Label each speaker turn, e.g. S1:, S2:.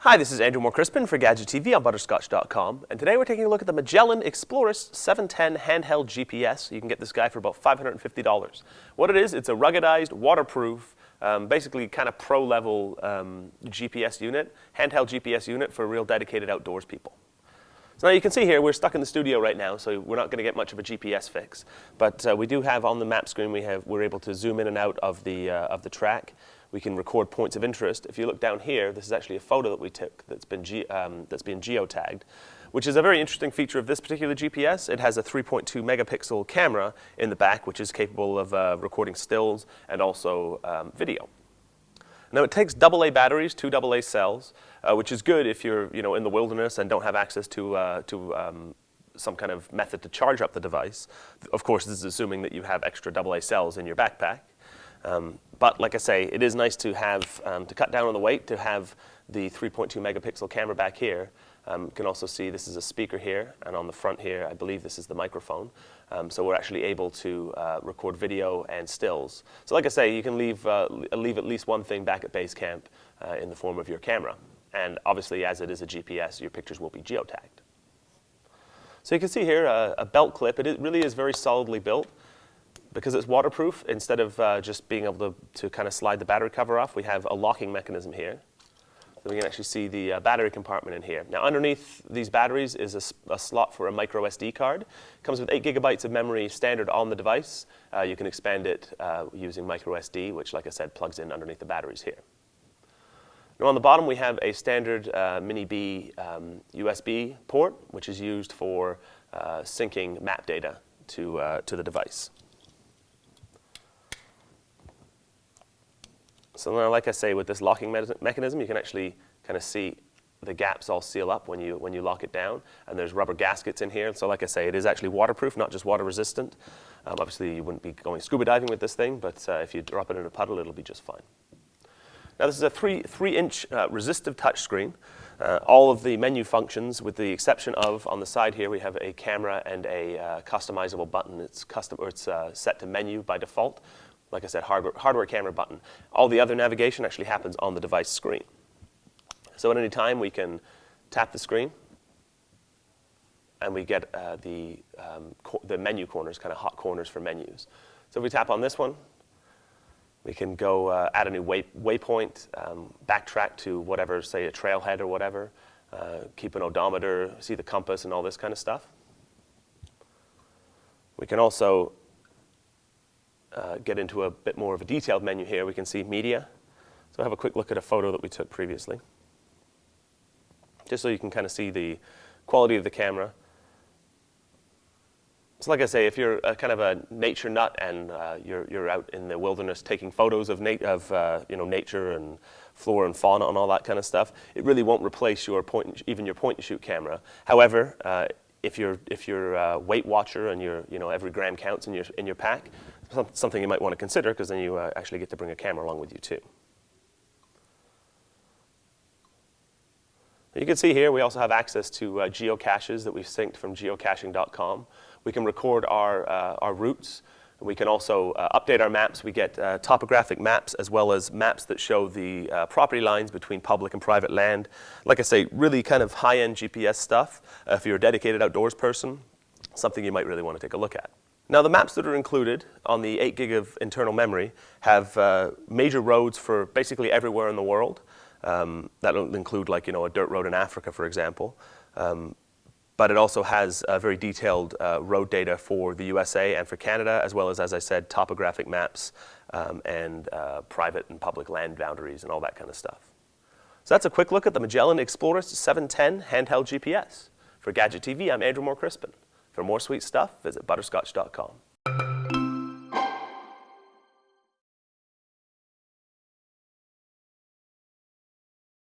S1: Hi, this is Andrew Moore-Crispin for Gadget TV on Butterscotch.com, and today we're taking a look at the Magellan eXplorist 710 handheld GPS. You can get this guy for about $550. What it is, it's a ruggedized, waterproof, basically kind of pro-level GPS unit, handheld GPS unit for real dedicated outdoors people. So now you can see here, we're stuck in the studio right now, so we're not going to get much of a GPS fix. But we do have on the map screen, we're able to zoom in and out of the track. We can record points of interest. If you look down here, this is actually a photo that we took that's been geotagged, which is a very interesting feature of this particular GPS. It has a 3.2 megapixel camera in the back, which is capable of recording stills and also video. Now it takes AA batteries, 2 AA cells, which is good if you're in the wilderness and don't have access to some kind of method to charge up the device. Of course, this is assuming that you have extra AA cells in your backpack. But like I say, it is nice to have, to cut down on the weight, to have the 3.2 megapixel camera back here. You can also see this is a speaker here, and on the front here, I believe this is the microphone. So we're actually able to record video and stills. So like I say, you can leave at least one thing back at base camp in the form of your camera. And obviously, as it is a GPS, your pictures will be geotagged. So you can see here a belt clip. It really is very solidly built. Because it's waterproof, instead of just being able to kind of slide the battery cover off, we have a locking mechanism here. So we can actually see the battery compartment in here. Now underneath these batteries is a slot for a micro SD card. It comes with 8 gigabytes of memory standard on the device. You can expand it using micro SD, which like I said, plugs in underneath the batteries here. Now on the bottom we have a standard Mini B USB port, which is used for syncing map data to the device. So now, like I say, with this locking mechanism, you can actually kind of see the gaps all seal up when you lock it down. And there's rubber gaskets in here. So like I say, it is actually waterproof, not just water resistant. Obviously, you wouldn't be going scuba diving with this thing, but if you drop it in a puddle, it'll be just fine. Now this is a 3-inch resistive touchscreen. All of the menu functions, with the exception of, on the side here, we have a camera and a customizable button. It's set to menu by default. Like I said, hardware camera button. All the other navigation actually happens on the device screen. So at any time, we can tap the screen, and we get the menu corners, kind of hot corners for menus. So if we tap on this one, we can go add a new waypoint, backtrack to whatever, say a trailhead or whatever, keep an odometer, see the compass and all this kind of stuff. We can also get into a bit more of a detailed menu here. We can see media. So have a quick look at a photo that we took previously, just so you can kind of see the quality of the camera. So like I say, if you're kind of a nature nut and you're out in the wilderness taking photos of nature and flora and fauna and all that kind of stuff, it really won't replace your even your point-and-shoot camera. However, if you're a weight watcher and every gram counts in your pack, something you might want to consider, because then you actually get to bring a camera along with you too. You can see here we also have access to geocaches that we've synced from geocaching.com. We can record our routes. We can also update our maps. We get topographic maps as well as maps that show the property lines between public and private land. Like I say, really kind of high-end GPS stuff. If you're a dedicated outdoors person, something you might really want to take a look at. Now the maps that are included on the 8 gig of internal memory have major roads for basically everywhere in the world. That'll include like a dirt road in Africa, for example. But it also has very detailed road data for the USA and for Canada, as well as I said, topographic maps and private and public land boundaries and all that kind of stuff. So that's a quick look at the Magellan eXplorist 710 handheld GPS. For Gadget TV, I'm Andrew Moore-Crispin. For more sweet stuff, visit Butterscotch.com.